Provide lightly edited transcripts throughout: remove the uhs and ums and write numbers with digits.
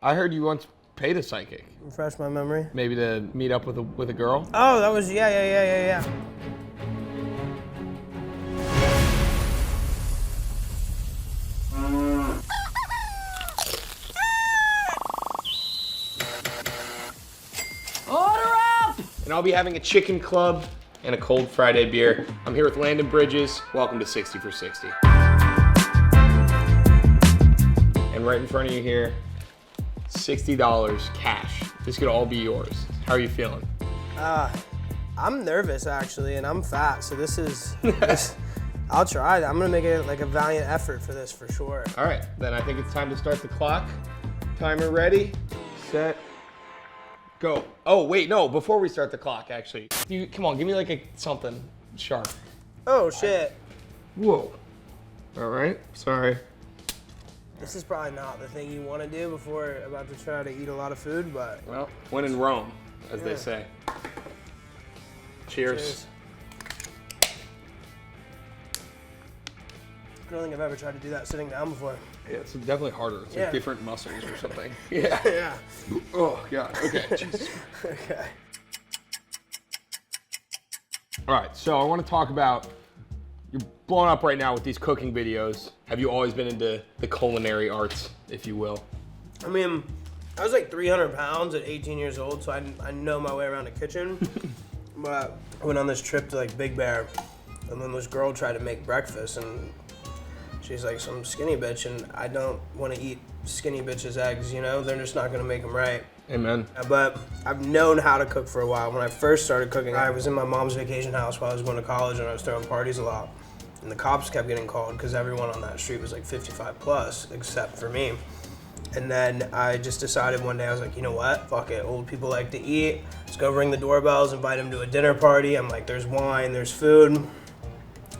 I heard you once paid a psychic. Refresh my memory. Maybe to meet up with a girl? Oh, that was, yeah. Order up! And I'll be having a chicken club and a cold Friday beer. I'm here with Landon Bridges. Welcome to 60 for 60. And right in front of you here, $60 cash. This could all be yours. How are you feeling? I'm nervous actually, and I'm fat, so this is, I'll try. I'm gonna make it like a valiant effort for this for sure. All right, then I think it's time to start the clock. Timer ready, set, go. Oh wait, no, before we start the clock actually. Come on, give me like something sharp. Oh shit. Whoa. All right, sorry. This is probably not the thing you want to do before about to try to eat a lot of food, but. Well, when in Rome, as they say. Cheers. I don't think I've ever tried to do that sitting down before. Yeah, it's definitely harder. It's like different muscles or something. Yeah. Yeah. Oh, God. Okay. Jesus. Okay. All right, so I want to talk about, you're blowing up right now with these cooking videos. Have you always been into the culinary arts, if you will? I mean, I was like 300 pounds at 18 years old, so I know my way around the kitchen. But I went on this trip to like Big Bear, and then this girl tried to make breakfast, and she's like some skinny bitch, and I don't want to eat skinny bitches' eggs, you know? They're just not gonna make them right. Amen. But I've known how to cook for a while. When I first started cooking, I was in my mom's vacation house while I was going to college, and I was throwing parties a lot. And the cops kept getting called because everyone on that street was like 55 plus, except for me. And then I just decided one day, I was like, you know what? Fuck it, old people like to eat. Let's go ring the doorbells, invite them to a dinner party. I'm like, there's wine, there's food.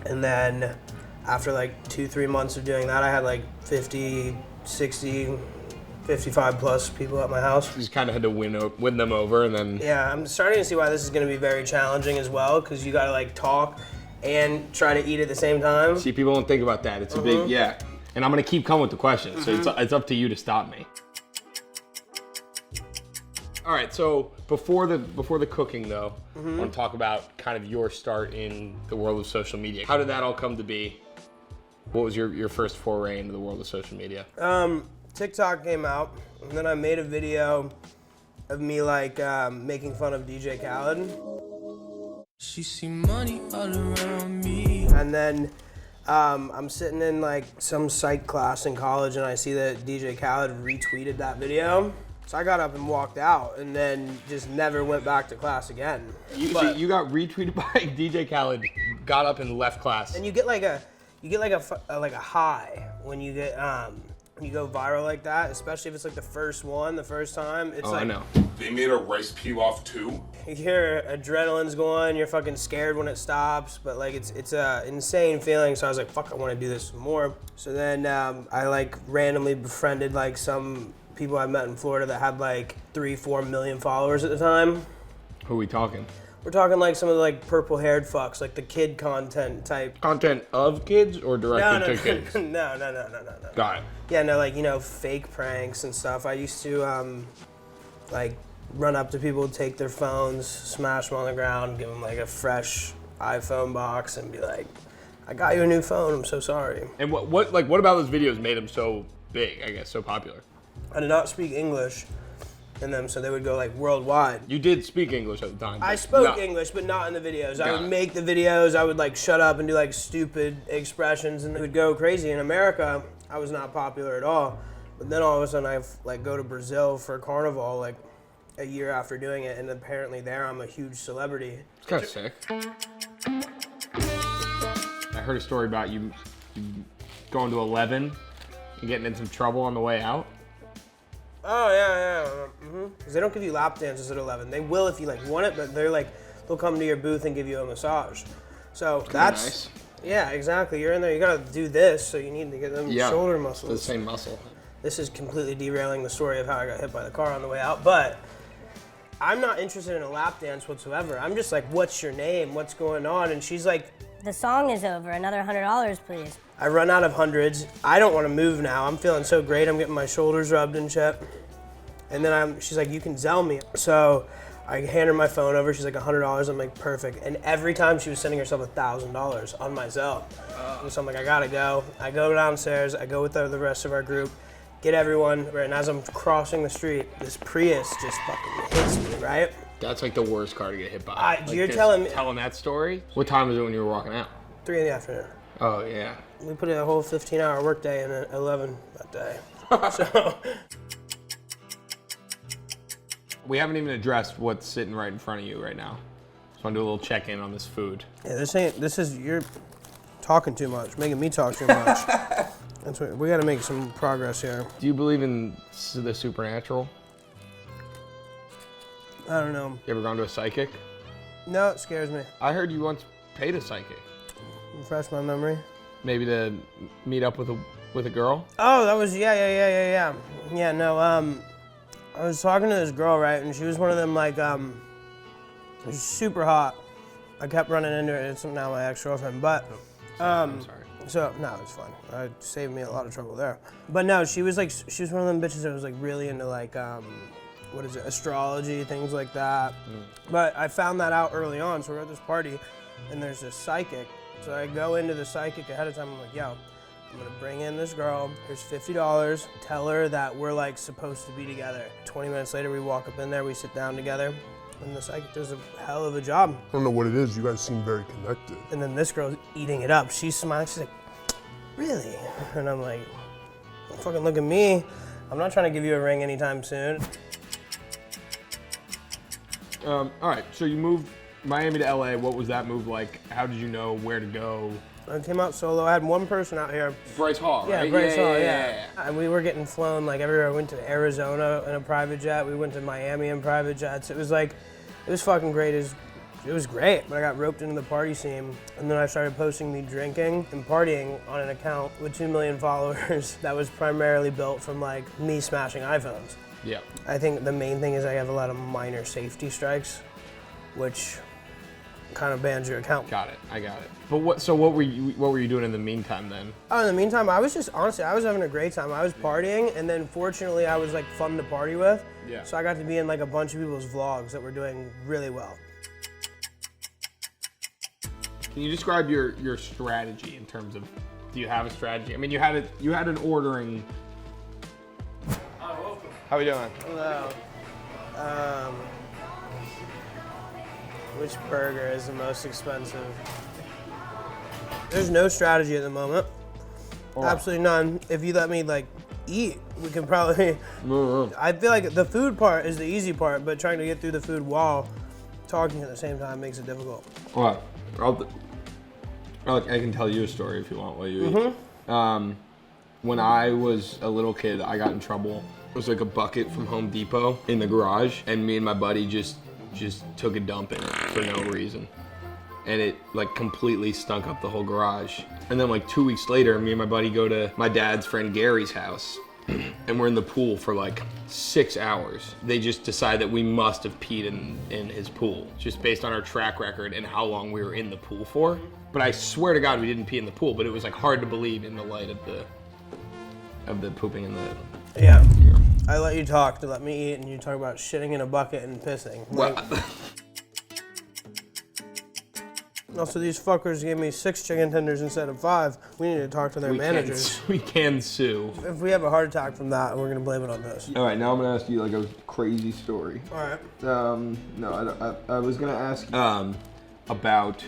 And then after like 2-3 months of doing that, I had like 50, 60, 55 plus people at my house. You just kind of had to win them over, and then... Yeah, I'm starting to see why this is gonna be very challenging as well, because you gotta like talk and try to eat at the same time. See, people don't think about that. It's a big, yeah. And I'm gonna keep coming with the questions, so it's up to you to stop me. All right, so before the cooking though, I want to talk about kind of your start in the world of social media. How did that all come to be? What was your first foray into the world of social media? TikTok came out, and then I made a video of me like making fun of DJ Khaled. She see money all around me. And then I'm sitting in like some psych class in college, and I see that DJ Khaled retweeted that video. So I got up and walked out, and then just never went back to class again. You got retweeted by DJ Khaled, got up and left class. And you get like a high when you get when you go viral like that, especially if it's like the first time. It's like, I know. They made a rice pilaf too. Your adrenaline's going, you're fucking scared when it stops, but like it's a insane feeling. So I was like, fuck, I want to do this more. So then I like randomly befriended like some people I met in Florida that had like 3-4 million followers at the time. Who are we talking? We're talking like some of the like purple-haired fucks, like the kid content type. Content of kids or directed to kids? No. Got it. Yeah, no, like, you know, fake pranks and stuff. I used to like run up to people, take their phones, smash them on the ground, give them like a fresh iPhone box, and be like, "I got you a new phone. I'm so sorry." And what about those videos made them so big? I guess so popular. I did not speak English in them, so they would go like worldwide. You did speak English at the time. I spoke English, but not in the videos. I would make the videos. I would like shut up and do like stupid expressions, and it would go crazy. In America, I was not popular at all. But then all of a sudden, I like go to Brazil for Carnival like a year after doing it, and apparently there I'm a huge celebrity. It's kind of sick. I heard a story about you going to 11 and getting in some trouble on the way out. Oh yeah. Because they don't give you lap dances at 11. They will if you like want it, but they'll come to your booth and give you a massage. So that's nice. Yeah, exactly. You're in there. You gotta do this, so you need to get them shoulder muscles. It's the same muscle. This is completely derailing the story of how I got hit by the car on the way out, but I'm not interested in a lap dance whatsoever. I'm just like, what's your name? What's going on? And she's like, the song is over. Another $100, please. I run out of hundreds. I don't want to move now. I'm feeling so great. I'm getting my shoulders rubbed and shit. And then she's like, you can Zelle me. So I hand her my phone over. She's like, $100. I'm like, perfect. And every time she was sending herself $1,000 on my Zelle. And so I'm like, I gotta go. I go downstairs. I go with the rest of our group, get everyone. Right, and as I'm crossing the street, this Prius just fucking hits me, right? That's like the worst car to get hit by. You're telling me. Telling that story? What time was it when you were walking out? 3 in the afternoon. Oh, yeah. We put in a whole 15-hour workday in at 11 that day. So. We haven't even addressed what's sitting right in front of you right now. Just want to do a little check-in on this food. Yeah, you're talking too much, making me talk too much. We gotta make some progress here. Do you believe in the supernatural? I don't know. You ever gone to a psychic? No, it scares me. I heard you once paid a psychic. Refresh my memory. Maybe to meet up with a girl? Oh, that was, yeah. Yeah, no, I was talking to this girl, right, and she was one of them, like, she was super hot. I kept running into her, it's now my ex-girlfriend, but, I'm sorry. So, no, it's fine. It saved me a lot of trouble there. But no, she was one of them bitches that was, like, really into, like, astrology, things like that. But I found that out early on, so we're at this party, and there's this psychic. So I go into the psychic ahead of time, I'm like, yo, I'm gonna bring in this girl, here's $50, tell her that we're like supposed to be together. 20 minutes later, we walk up in there, we sit down together, and the psychic does a hell of a job. I don't know what it is, you guys seem very connected. And then this girl's eating it up. She's smiling, she's like, really? And I'm like, don't fucking look at me. I'm not trying to give you a ring anytime soon. All right, so you moved Miami to LA. What was that move like? How did you know where to go? I came out solo. I had one person out here. Bryce Hall, right? Yeah, Bryce Hall, yeah. And we were getting flown like everywhere. I went to Arizona in a private jet. We went to Miami in private jets. It was fucking great. It was great. But I got roped into the party scene, and then I started posting me drinking and partying on an account with 2 million followers that was primarily built from like me smashing iPhones. Yeah. I think the main thing is I have a lot of minor safety strikes, which kind of bans your account. Got it. I got it. But what were you doing in the meantime then? Oh, in the meantime, I was having a great time. I was partying, and then fortunately, I was like fun to party with. Yeah. So I got to be in like a bunch of people's vlogs that were doing really well. Can you describe your strategy in terms of, do you have a strategy? I mean, you had an ordering. How are we doing? Hello. Which burger is the most expensive? There's no strategy at the moment. Absolutely none. If you let me like eat, we can probably. I feel like the food part is the easy part, but trying to get through the food while talking at the same time makes it difficult. All right. I can tell you a story if you want while you eat. When I was a little kid, I got in trouble. It was like a bucket from Home Depot in the garage, and me and my buddy just took a dump in it for no reason. And it like completely stunk up the whole garage. And then like 2 weeks later, me and my buddy go to my dad's friend Gary's house, and we're in the pool for like 6 hours. They just decide that we must have peed in his pool, just based on our track record and how long we were in the pool for. But I swear to God, we didn't pee in the pool, but it was like hard to believe in the light of the pooping in the... Yeah. I let you talk to let me eat, and you talk about shitting in a bucket and pissing. Well, Also, these fuckers gave me 6 chicken tenders instead of 5. We need to talk to their managers. We can sue. If we have a heart attack from that, we're gonna blame it on this. All right, now I'm gonna ask you like a crazy story. All right. No, I was gonna ask about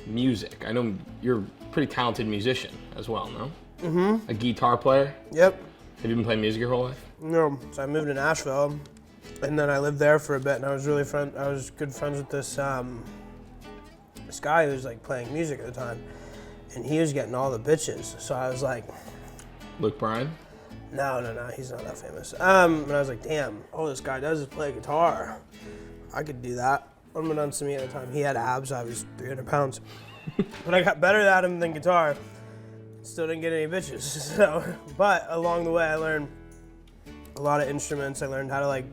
music. I know you're a pretty talented musician as well, no? Mm-hmm. A guitar player? Yep. Have you been playing music your whole life? No. So I moved to Nashville, and then I lived there for a bit, and I was good friends with this guy who was like playing music at the time, and he was getting all the bitches. So I was like, Luke Bryan? No, he's not that famous. And I was like, damn, all this guy does is play guitar. I could do that. Unbeknownst to me at the time, he had abs. I was 300 pounds. But I got better at him than guitar. Still didn't get any bitches. So, but along the way, I learned a lot of instruments. I learned how to like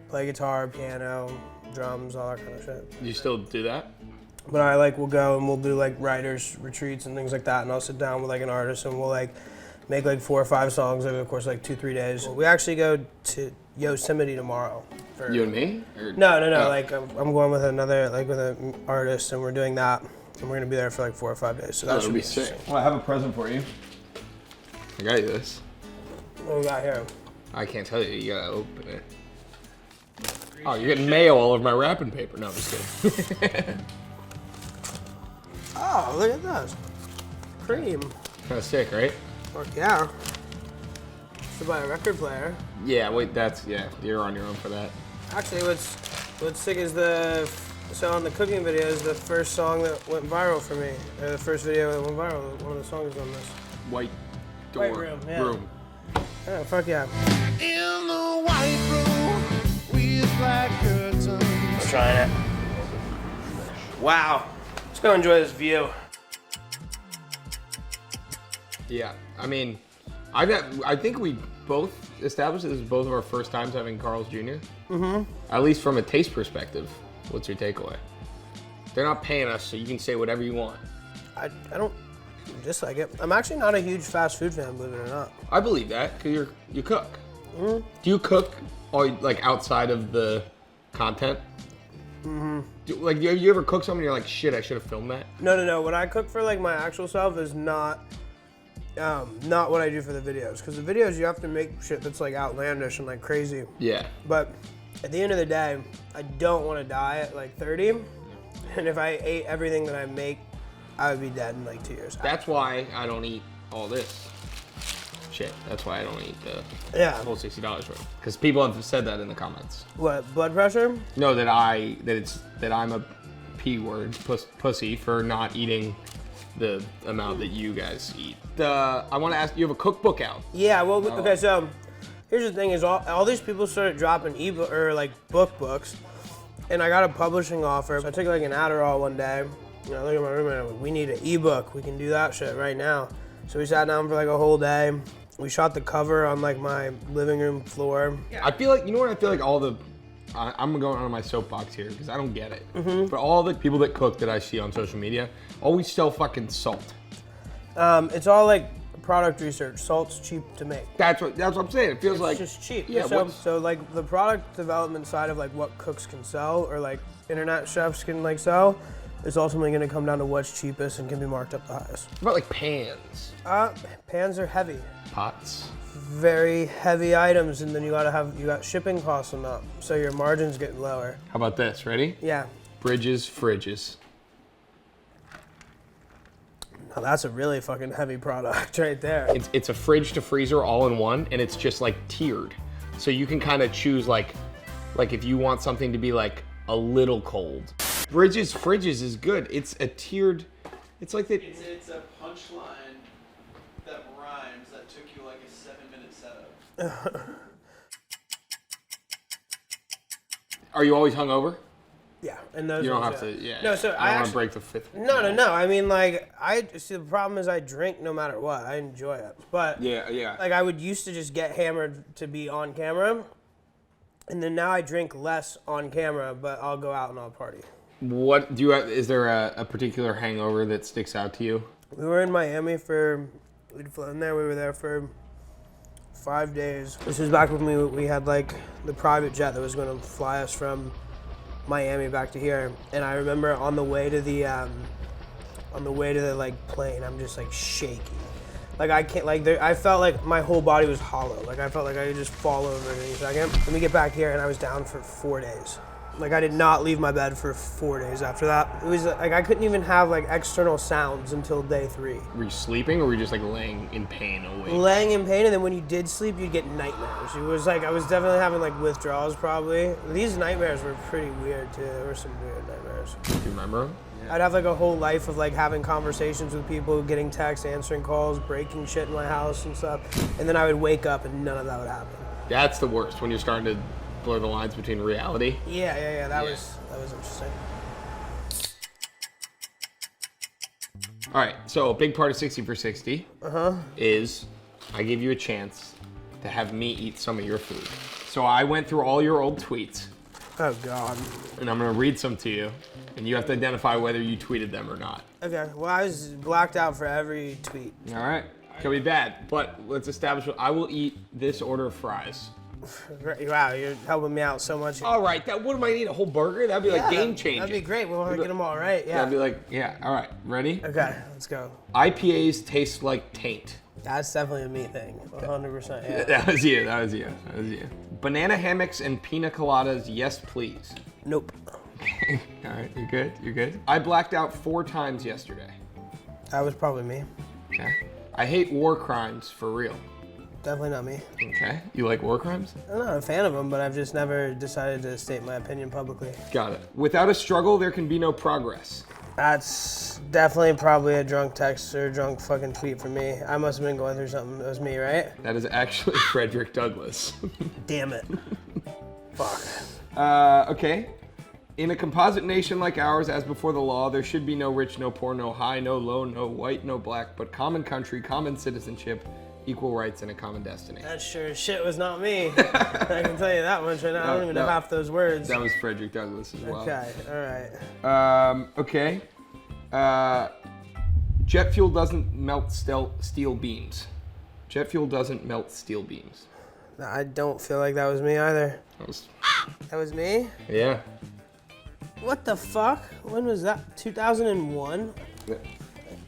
play guitar, piano, drums, all that kind of shit. You still do that? But I like will go and we'll do like writers retreats and things like that, and I'll sit down with like an artist and we'll like make like 4 or 5 songs over the course of like 2-3 days. We actually go to Yosemite tomorrow. You and me? Or- No. Oh. Like I'm going with another, like with an artist, and we're doing that, and we're gonna be there for like 4 or 5 days. So that That'll should be be sick. interesting. Well, I have a present for you. I got you this. What we got here? I can't tell you. You gotta open it. Oh, you're getting mail all over my wrapping paper. No, I'm just kidding. Oh, look at this. Cream. Kind of sick, right? Fuck yeah. Should buy a record player. Yeah, wait, you're on your own for that. Actually, what's sick is so on the cooking videos, the first song that went viral for me, or the first video that went viral, one of the songs on this. White door. White room, yeah. Room. Oh, fuck yeah. In the white room with black curtains. I'm trying it. Wow. Let's go enjoy this view. Yeah, I mean, I think we both established this is both of our first times having Carl's Jr. Mm-hmm. At least from a taste perspective. What's your takeaway? They're not paying us, so you can say whatever you want. I don't dislike it. I'm actually not a huge fast food fan, believe it or not. I believe that, because you cook. Mm-hmm. Do you cook all, like, outside of the content? Mm-hmm. Have you ever cooked something and you're like, shit, I should have filmed that? No. What I cook for like my actual self is not what I do for the videos. Because the videos you have to make shit that's like outlandish and like crazy. Yeah. But at the end of the day, I don't want to die at like 30. And if I ate everything that I make, I would be dead in like 2 years. That's why I don't eat all this shit. That's why I don't eat the Yeah. whole $60 worth. Because people have said that in the comments. What, blood pressure? No, that I'm a P word pussy for not eating the amount that you guys eat. I want to ask, you have a cookbook out. Yeah, well, okay, so here's the thing is all these people started dropping ebook or like books, and I got a publishing offer. So I took like an Adderall one day. You know, I look at my roommate and I'm like, we need an ebook. We can do that shit right now. So we sat down for like a whole day. We shot the cover on like my living room floor. I feel like, you know what I feel like I'm going on my soapbox here because I don't get it. Mm-hmm. But all the people that cook that I see on social media always sell fucking salt. It's all like product research. Salt's cheap to make. That's what I'm saying. It feels like It's just cheap. Yeah. So like the product development side of like what cooks can sell or like internet chefs can like sell is ultimately going to come down to what's cheapest and can be marked up the highest. what about like pans, Pans are heavy. pots? Very heavy items, and then you got shipping costs on that, so your margin's getting lower. How about this? Ready? Yeah. Bridges, fridges. Now that's a really fucking heavy product right there. It's a fridge to freezer all in one, and it's just like tiered. So you can kind of choose like if you want something to be like a little cold. Bridges, fridges is good. It's a tiered, it's like the... It's a punchline that rhymes that took you like a 7-minute setup. Are you always hungover? Yeah, and those You don't ones, have to, yeah. No, so I don't want actually- to break the fifth. No. I mean, like, see, the problem is I drink no matter what. I enjoy it, but Yeah. like I would used to just get hammered to be on camera, and then now I drink less on camera, but I'll go out and I'll party. What do you have? Is there a particular hangover that sticks out to you? We were in Miami we'd flown there. We were there for 5 days. This was back when we had like the private jet that was going to fly us from Miami back to here. And I remember on the way to the like plane, I'm just like shaky. Like I can't, like I felt like my whole body was hollow. Like I felt like I could just fall over at any second. Then we get back here and I was down for 4 days. Like I did not leave my bed for 4 days after that. It was like I couldn't even have like external sounds until day 3. Were you sleeping or were you just like laying in pain awake? Laying in pain, and then when you did sleep, you'd get nightmares. It was like I was definitely having like withdrawals probably. These nightmares were pretty weird too. There were some weird nightmares. Do you remember? I'd have like a whole life of like having conversations with people, getting texts, answering calls, breaking shit in my house and stuff. And then I would wake up and none of that would happen. That's the worst, when you're starting to blur the lines between reality. Yeah. That was interesting. All right, so a big part of 60 for 60 is I give you a chance to have me eat some of your food. So I went through all your old tweets, Oh God. and I'm gonna read some to you, and you have to identify whether you tweeted them or not. Okay. Well, I was blacked out for every tweet. All right, could be bad, but let's establish. I will eat this order of fries. Wow, you're helping me out so much. All right, what am I eat? A whole burger? That'd be like game changing. That'd be great. We'll get them all right. Yeah. That'd be like, yeah. All right, ready? Okay, let's go. IPAs taste like taint. That's definitely a me thing. 100%. Yeah. That was you. Banana hammocks and pina coladas, yes please. Nope. All right, you're good. I blacked out 4 times yesterday. That was probably me. Okay. I hate war crimes for real. Definitely not me. Okay. You like war crimes? I'm not a fan of them, but I've just never decided to state my opinion publicly. Got it. Without a struggle, there can be no progress. That's definitely probably a drunk text or a drunk fucking tweet from me. I must have been going through something. That was me, right? That is actually Frederick Douglass. Damn it. Fuck. Okay. In a composite nation like ours, as before the law, there should be no rich, no poor, no high, no low, no white, no black, but common country, common citizenship, equal rights, and a common destiny. That sure as shit was not me. I can tell you that much right now. I don't even know half those words. That was Frederick Douglass as well. Okay, all right. Okay. Jet fuel doesn't melt steel beams. Jet fuel doesn't melt steel beams. I don't feel like that was me either. That was me? Yeah. What the fuck? When was that? 2001?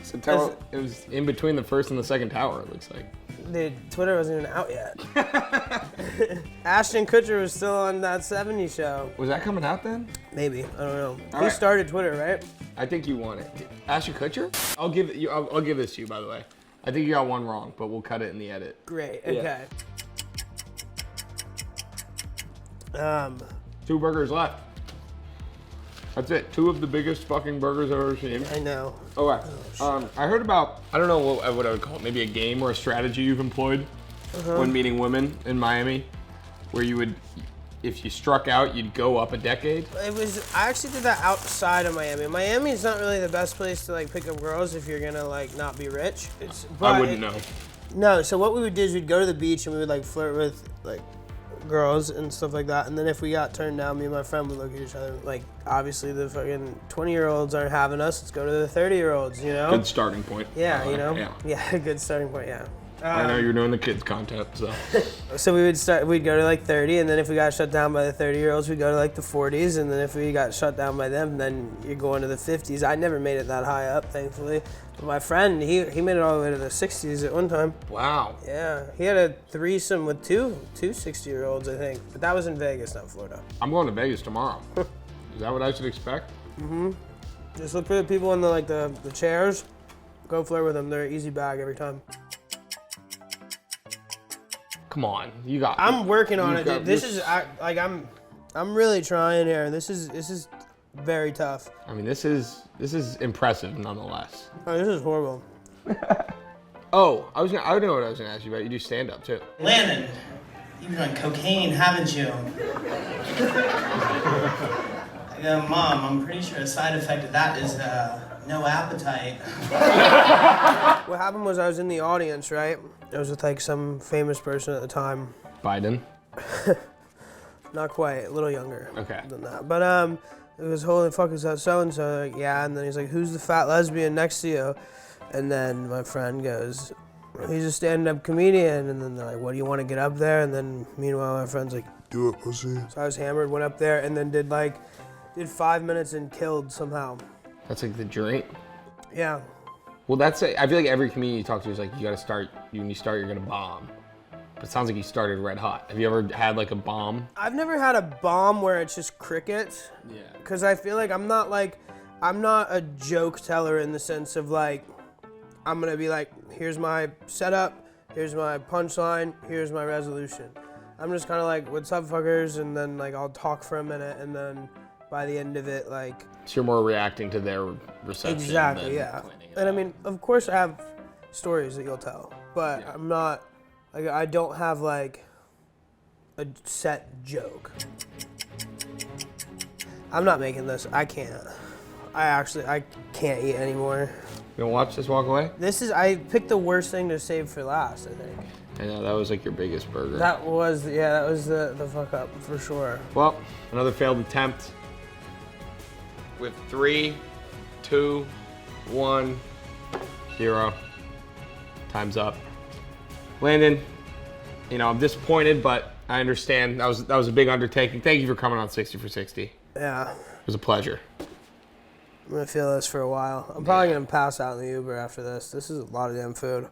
September. It was in between the first and the second tower, it looks like. Dude, Twitter wasn't even out yet. Ashton Kutcher was still on that 70s show. Was that coming out then? Maybe. I don't know. All You right. started Twitter, right? I think you won it. Ashton Kutcher? I'll give this to you, by the way. I think you got one wrong, but we'll cut it in the edit. Great. Yeah. Okay. 2 burgers left. That's it. 2 of the biggest fucking burgers I've ever seen. I know. Okay. I heard about, I don't know what I would call it, maybe a game or a strategy you've employed when meeting women in Miami, where you would, if you struck out, you'd go up a decade. I actually did that outside of Miami. Miami is not really the best place to like pick up girls if you're gonna like not be rich. I wouldn't know. No, so what we would do is we'd go to the beach and we would like flirt with like girls and stuff like that, and then if we got turned down, me and my friend would look at each other like, obviously the fucking 20-year-olds aren't having us, let's go to the 30-year-olds, you know? Good starting point. Yeah, you know? Yeah. Good starting point, yeah. I know you're doing the kids content, so. So we'd go to like 30, and then if we got shut down by the 30-year-olds, we'd go to like the 40s, and then if we got shut down by them, then you're going to the 50s. I never made it that high up, thankfully. But my friend, he made it all the way to the 60s at one time. Wow. Yeah, he had a threesome with two 60-year-olds, I think. But that was in Vegas, not Florida. I'm going to Vegas tomorrow. Is that what I should expect? Mm-hmm. Just look for the people in the chairs. Go flirt with them. They're an easy bag every time. Come on, you got. I'm working on it, dude. This is I'm really trying here. This is very tough. I mean, this is impressive nonetheless. Oh, this is horrible. Oh, I know what I was gonna ask you about. You do stand up too. Landon, you've done cocaine, haven't you? Mom, I'm pretty sure a side effect of that is no appetite. What happened was I was in the audience, right? I was with like some famous person at the time. Biden. Not quite, a little younger Okay. than that. But it was, holy fuck, is that so-and-so? Like, yeah, and then he's like, who's the fat lesbian next to you? And then my friend goes, he's a stand-up comedian. And then they're like, what, do you want to get up there? And then meanwhile, my friend's like, Do it, pussy. so I was hammered, went up there, and then did 5 minutes and killed somehow. That's like the drink. Yeah. Well, I feel like every comedian you talk to is like, you gotta start, when you start, you're gonna bomb. But it sounds like you started red hot. Have you ever had like a bomb? I've never had a bomb where it's just crickets. Yeah. Because I feel like I'm not a joke teller in the sense of like, I'm gonna be like, here's my setup, here's my punchline, here's my resolution. I'm just kind of like, what's up, fuckers? And then like, I'll talk for a minute, and then by the end of it, like. So you're more reacting to their reception. Exactly, than yeah. planning it And I out. mean, of course I have stories that you'll tell, but Yeah. I'm not, like, I don't have like a set joke. I'm not making this. I can't. I can't eat anymore. You don't watch this walk away? I picked the worst thing to save for last, I think. I know, that was like your biggest burger. That was the fuck up for sure. Well, another failed attempt. With 3, 2, 1, 0. Time's up. Landon, I'm disappointed, but I understand. That was a big undertaking. Thank you for coming on 60 for 60. Yeah. It was a pleasure. I'm gonna feel this for a while. I'm probably gonna pass out in the Uber after this. This is a lot of damn food.